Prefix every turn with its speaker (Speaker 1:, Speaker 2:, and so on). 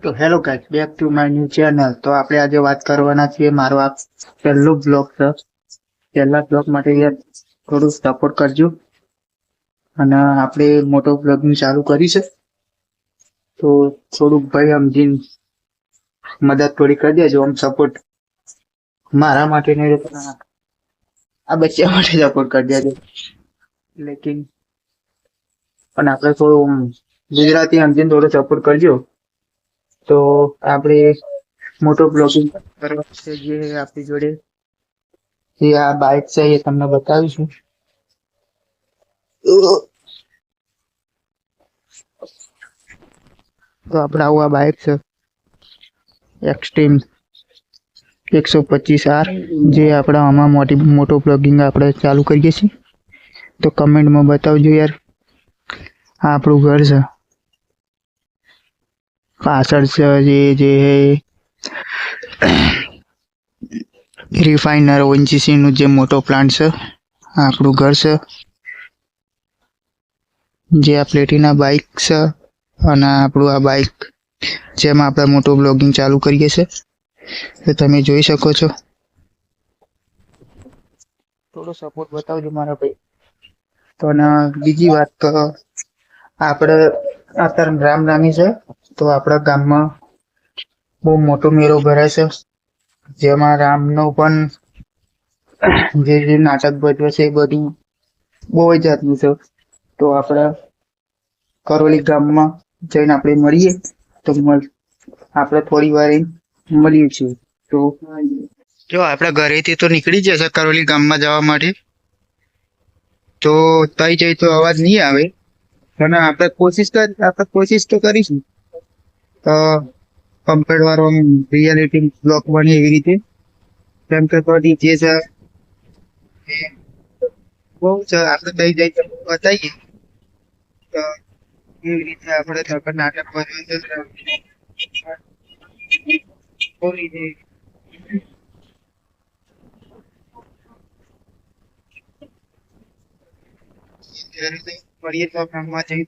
Speaker 1: તો hello guys, back to my new channel. તો આપણે આજે વાત કરવાના છીએ. મારો આ પહેલો બ્લોગ છે. પહેલા બ્લોગ માટે યાર થોડું સપોર્ટ કરજો. અને આપણે મોટો બ્લોગિંગ ચાલુ કરી છે, તો થોડુંક ભાઈ સમજીને મદદ થોડી કરી દેજો. આમ સપોર્ટ મારા માટે નહીં તો આ બચ્ચા માટે સપોર્ટ કરી દેજો. લેકિન પણ આપણે થોડું ગુજરાતી સમજીને થોડો સપોર્ટ કરજો. તો આપણે મોટો બ્લોગિંગ કરવા છે, જે આપણી જોડે જે આ બાઇક છે એ તમને બતાવીશું. તો આપણે આવું આ બાઇક છે એક્સટ્રીમ 125R, જે આપણે આમાં મોટો બ્લોગિંગ આપણે ચાલુ કરીએ છીએ. તો કમેન્ટમાં બતાવજો યાર. આ આપણું ઘર છે, પાછળ છે જે રિફાઇનર ઓએનજીસી નું જે મોટો પ્લાન્ટ છે, આ આપણું ઘર છે. જે આ પ્લેટિના બાઇક છે, અને આપણું આ બાઇક જેમાં આપણે મોટો બ્લોગિંગ ચાલુ કરીએ છીએ, તો તમે જોઈ શકો છો. થોડો સપોર્ટ બતાવજો મારા ભાઈ. તો અને બીજી વાત તો આપણે અત્યારે રામનવમી છે, તો આપણા ગામમાં બહુ મોટો મેળો ભરાય છે, જેમાં રામનો પણ જે નાટક ભજવે છે એ બધું બહુ જ જાતનું છે. તો આપણે કરોલી ગામમાં જઈને આપણે મળીએ. તો આપણે થોડી વાર મળીએ છીએ. તો જો આપણા ઘરેથી તો નીકળી જશે કરોલી ગામમાં જવા માટે, તો તઈ જઈ તો અવાજ નહીં આવે, પણ આપણે કોશિશ તો કરીશું. કમ્પ્લીટ વાળો રિયાલિટી બ્લોગ બની એવી રીતે, કેમ કે તો ડીજે છે બહુ છે, આપણે તઈ જઈ તો બતાવીએ. તો એવી રીતે આપણે નાટક બોલી જઈએ. મળીએ તો ગામમાં જઈ